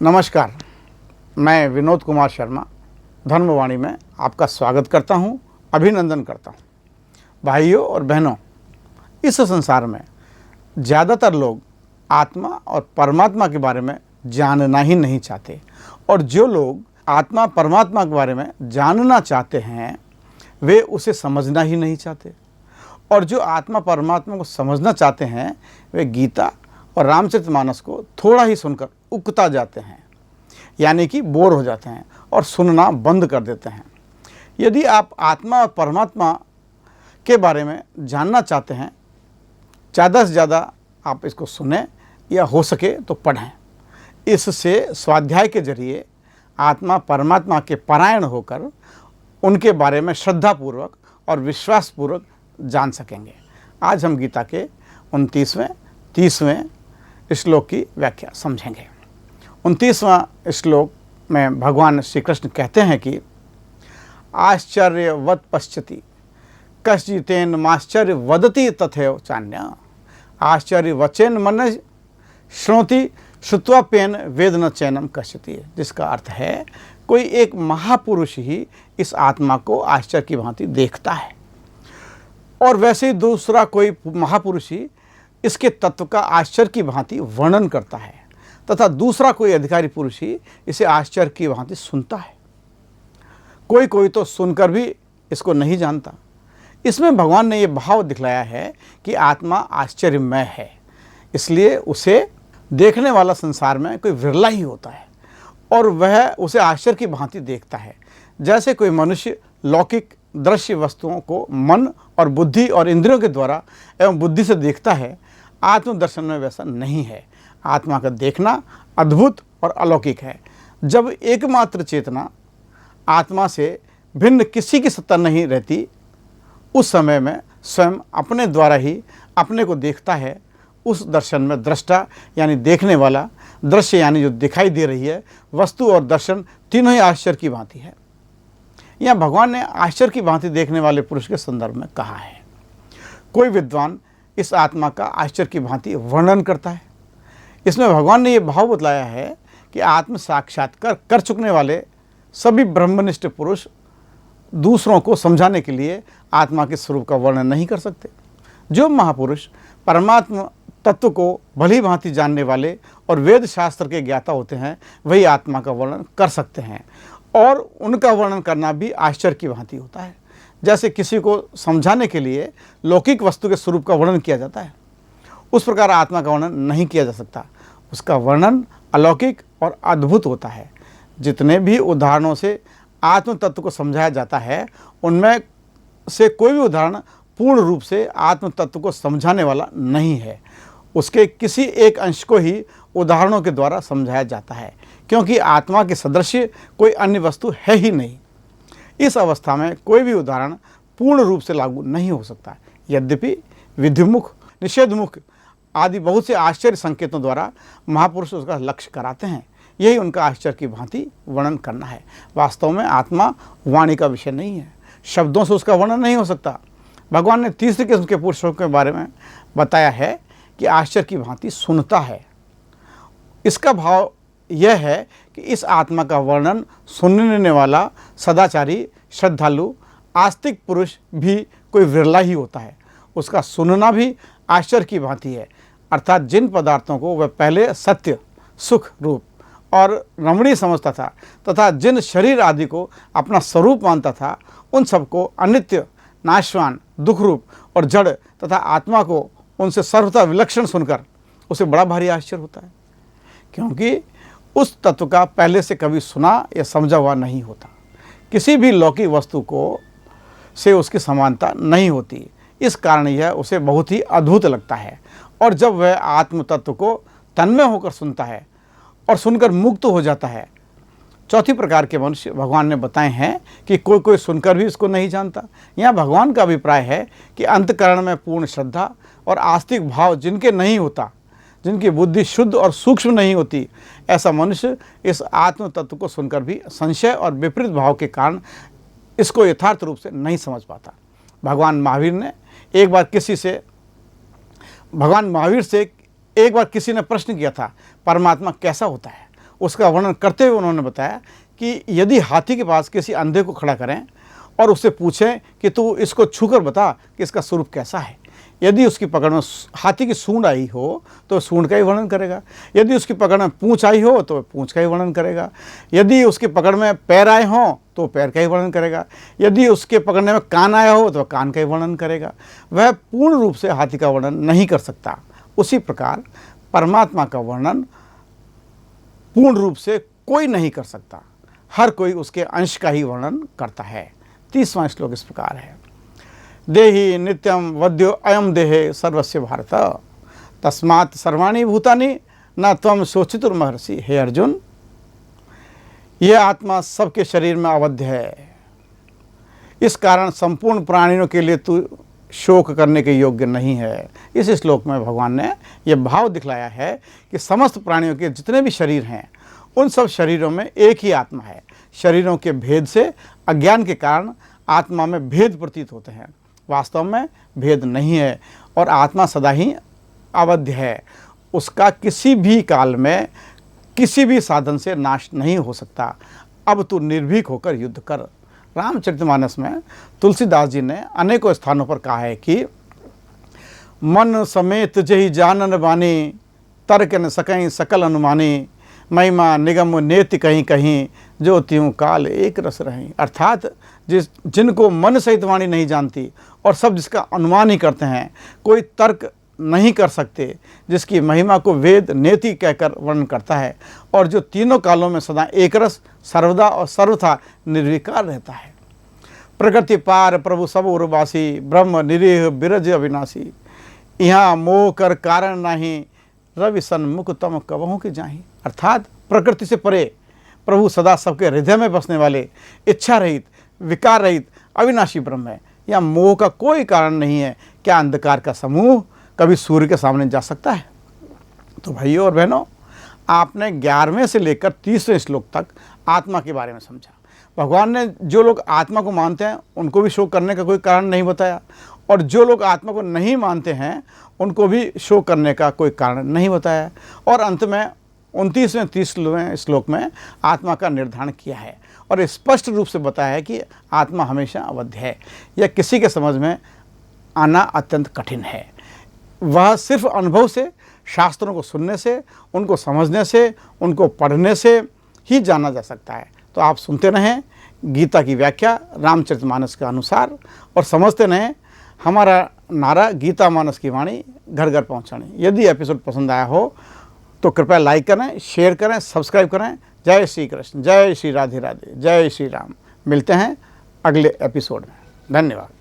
नमस्कार, मैं विनोद कुमार शर्मा धर्मवाणी में आपका स्वागत करता हूं, अभिनंदन करता हूं। भाइयों और बहनों, इस संसार में ज़्यादातर लोग आत्मा और परमात्मा के बारे में जानना ही नहीं चाहते, और जो लोग आत्मा परमात्मा के बारे में जानना चाहते हैं वे उसे समझना ही नहीं चाहते, और जो आत्मा परमात्मा को समझना चाहते हैं वे गीता और रामचरितमानस को थोड़ा ही सुनकर उकता जाते हैं, यानी कि बोर हो जाते हैं और सुनना बंद कर देते हैं। यदि आप आत्मा और परमात्मा के बारे में जानना चाहते हैं, ज़्यादा से ज़्यादा आप इसको सुनें या हो सके तो पढ़ें। इससे स्वाध्याय के जरिए आत्मा परमात्मा के परायण होकर उनके बारे में श्रद्धापूर्वक और विश्वासपूर्वक जान सकेंगे। आज हम गीता के 29वें 30वें श्लोक की व्याख्या समझेंगे। 29वां श्लोक में भगवान श्री कृष्ण कहते हैं कि आश्चर्यवत् पश्यति कश्चितेन माश्चर्य वदति तथैव चान्य आश्चर्यवचेन मन श्रोति श्रुत्वाप्येन वेद न चैनम कश्यति। जिसका अर्थ है कोई एक महापुरुष ही इस आत्मा को आश्चर्य की भांति देखता है, और वैसे ही दूसरा कोई महापुरुष ही इसके तत्व का आश्चर्य की भांति वर्णन करता है, तथा दूसरा कोई अधिकारी पुरुष ही इसे आश्चर्य की भांति सुनता है। कोई कोई तो सुनकर भी इसको नहीं जानता। इसमें भगवान ने ये भाव दिखलाया है कि आत्मा आश्चर्यमय है, इसलिए उसे देखने वाला संसार में कोई विरला ही होता है, और वह उसे आश्चर्य की भांति देखता है। जैसे कोई मनुष्य लौकिक दृश्य वस्तुओं को मन और बुद्धि और इंद्रियों के द्वारा एवं बुद्धि से देखता है, आत्मदर्शन में वैसा नहीं है। आत्मा का देखना अद्भुत और अलौकिक है। जब एकमात्र चेतना आत्मा से भिन्न किसी की सत्ता नहीं रहती, उस समय में स्वयं अपने द्वारा ही अपने को देखता है। उस दर्शन में दृष्टा यानी देखने वाला, दृश्य यानी जो दिखाई दे रही है वस्तु, और दर्शन तीनों ही आश्चर्य की भांति है। यहाँ भगवान ने आश्चर्य की भांति देखने वाले पुरुष के संदर्भ में कहा है। कोई विद्वान इस आत्मा का आश्चर्य की भांति वर्णन करता है। इसमें भगवान ने यह भाव बतलाया है कि आत्म साक्षात्कार कर चुकने वाले सभी ब्रह्मनिष्ठ पुरुष दूसरों को समझाने के लिए आत्मा के स्वरूप का वर्णन नहीं कर सकते। जो महापुरुष परमात्मा तत्व को भली भांति जानने वाले और वेद शास्त्र के ज्ञाता होते हैं, वही आत्मा का वर्णन कर सकते हैं, और उनका वर्णन करना भी आश्चर्य की भांति होता है। जैसे किसी को समझाने के लिए लौकिक वस्तु के स्वरूप का वर्णन किया जाता है, उस प्रकार आत्मा का वर्णन नहीं किया जा सकता। उसका वर्णन अलौकिक और अद्भुत होता है। जितने भी उदाहरणों से आत्म तत्व को समझाया जाता है, उनमें से कोई भी उदाहरण पूर्ण रूप से आत्म तत्व को समझाने वाला नहीं है। उसके किसी एक अंश को ही उदाहरणों के द्वारा समझाया जाता है, क्योंकि आत्मा के सदृश कोई अन्य वस्तु है ही नहीं। इस अवस्था में कोई भी उदाहरण पूर्ण रूप से लागू नहीं हो सकता। यद्यपि विधिमुख, निषेधमुख आदि बहुत से आश्चर्य संकेतों द्वारा महापुरुष उसका लक्ष्य कराते हैं। यही उनका आश्चर्य की भांति वर्णन करना है। वास्तव में आत्मा वाणी का विषय नहीं है, शब्दों से उसका वर्णन नहीं हो सकता। भगवान ने तीसरी किस्म के पुरुषों के बारे में बताया है कि आश्चर्य की भांति सुनता है। इसका भाव यह है कि इस आत्मा का वर्णन सुनने वाला सदाचारी, श्रद्धालु, आस्तिक पुरुष भी कोई विरला ही होता है। उसका सुनना भी आश्चर्य की भांति है, अर्थात जिन पदार्थों को वह पहले सत्य, सुख रूप और रमणीय समझता था, तथा जिन शरीर आदि को अपना स्वरूप मानता था, उन सबको अनित्य, नाशवान, दुख रूप और जड़ तथा आत्मा को उनसे सर्वथा विलक्षण सुनकर उसे बड़ा भारी आश्चर्य होता है, क्योंकि उस तत्व का पहले से कभी सुना या समझा हुआ नहीं होता। किसी भी लौकिक वस्तु को से उसकी समानता नहीं होती। इस कारण यह उसे बहुत ही अद्भुत लगता है, और जब वह आत्म तत्व को तन्मय होकर सुनता है और सुनकर मुक्त हो जाता है। चौथी प्रकार के मनुष्य भगवान ने बताए हैं कि कोई कोई सुनकर भी इसको नहीं जानता। यहाँ भगवान का अभिप्राय है कि अंतकरण में पूर्ण श्रद्धा और आस्तिक भाव जिनके नहीं होता, जिनकी बुद्धि शुद्ध और सूक्ष्म नहीं होती, ऐसा मनुष्य इस आत्म तत्व को सुनकर भी संशय और विपरीत भाव के कारण इसको यथार्थ रूप से नहीं समझ पाता। भगवान महावीर से एक बार किसी ने प्रश्न किया था, परमात्मा कैसा होता है? उसका वर्णन करते हुए उन्होंने बताया कि यदि हाथी के पास किसी अंधे को खड़ा करें और उससे पूछें कि तू इसको छूकर बता कि इसका स्वरूप कैसा है, यदि उसकी पकड़ में हाथी की सूंड आई हो तो सूंड का ही वर्णन करेगा, यदि उसकी पकड़ में पूंछ आई हो तो पूंछ का ही वर्णन करेगा, यदि उसकी पकड़ में पैर आए हों तो पैर का ही वर्णन करेगा, यदि उसके पकड़ने में कान आया हो तो कान का ही वर्णन करेगा। वह पूर्ण रूप से हाथी का वर्णन नहीं कर सकता। उसी प्रकार परमात्मा का वर्णन पूर्ण रूप से कोई नहीं कर सकता, हर कोई उसके अंश का ही वर्णन करता है। 30वां श्लोक इस प्रकार है, देहि नित्यम वद्यो अयम देहे सर्वस्य भारत तस्मात् सर्वाणि भूतानि न त्वं शोचितुर्महर्षि। हे अर्जुन, यह आत्मा सबके शरीर में अवध्य है, इस कारण संपूर्ण प्राणियों के लिए तू शोक करने के योग्य नहीं है। इस श्लोक में भगवान ने यह भाव दिखलाया है कि समस्त प्राणियों के जितने भी शरीर हैं उन सब शरीरों में एक ही आत्मा है। शरीरों के भेद से अज्ञान के कारण आत्मा में भेद प्रतीत होते हैं, वास्तव में भेद नहीं है और आत्मा सदा ही अवध्य है। उसका किसी भी काल में किसी भी साधन से नाश नहीं हो सकता। अब तू निर्भीक होकर युद्ध कर। रामचरितमानस में तुलसीदास जी ने अनेकों स्थानों पर कहा है कि मन समेत जही जानन बानी तर्क न सकहीं सकल अनुमानी महिमा निगम नेति कहीं कहीं जो त्यों काल एक रस रहीं। अर्थात जिनको मन सहित वाणी नहीं जानती और सब जिसका अनुमान ही करते हैं, कोई तर्क नहीं कर सकते, जिसकी महिमा को वेद नेति कहकर वर्णन करता है और जो तीनों कालों में सदा एक रस सर्वदा और सर्वथा निर्विकार रहता है। प्रकृति पार प्रभु सब उर्वासी ब्रह्म निरीह बिरज अविनाशी। यहाँ मोह कर कारण नहीं रवि सन्मुख तम कबहू की जाही। अर्थात प्रकृति से परे प्रभु सदा सबके हृदय में बसने वाले, इच्छा रहित, विकार रहित अविनाशी ब्रह्म है। या मोह का कोई कारण नहीं है। क्या अंधकार का समूह कभी सूर्य के सामने जा सकता है? तो भाइयों और बहनों, आपने 11वें से लेकर 30वें श्लोक तक आत्मा के बारे में समझा। भगवान ने जो लोग आत्मा को मानते हैं उनको भी शोक करने का कोई कारण नहीं बताया, और जो लोग आत्मा को नहीं मानते हैं उनको भी शोक करने का कोई कारण नहीं बताया। और अंत में 29वें 30वें श्लोक में आत्मा का निर्धारण किया है और स्पष्ट रूप से बताया है कि आत्मा हमेशा अवध्य है। यह किसी के समझ में आना अत्यंत कठिन है। वह सिर्फ अनुभव से, शास्त्रों को सुनने से, उनको समझने से, उनको पढ़ने से ही जाना जा सकता है। तो आप सुनते रहें गीता की व्याख्या रामचरितमानस के अनुसार और समझते रहें हमारा नारा गीता मानस की वाणी घर घर पहुँचानी। यदि एपिसोड पसंद आया हो तो कृपया लाइक करें, शेयर करें, सब्सक्राइब करें। जय श्री कृष्ण, जय श्री राधे राधे, जय श्री राम। मिलते हैं अगले एपिसोड में। धन्यवाद।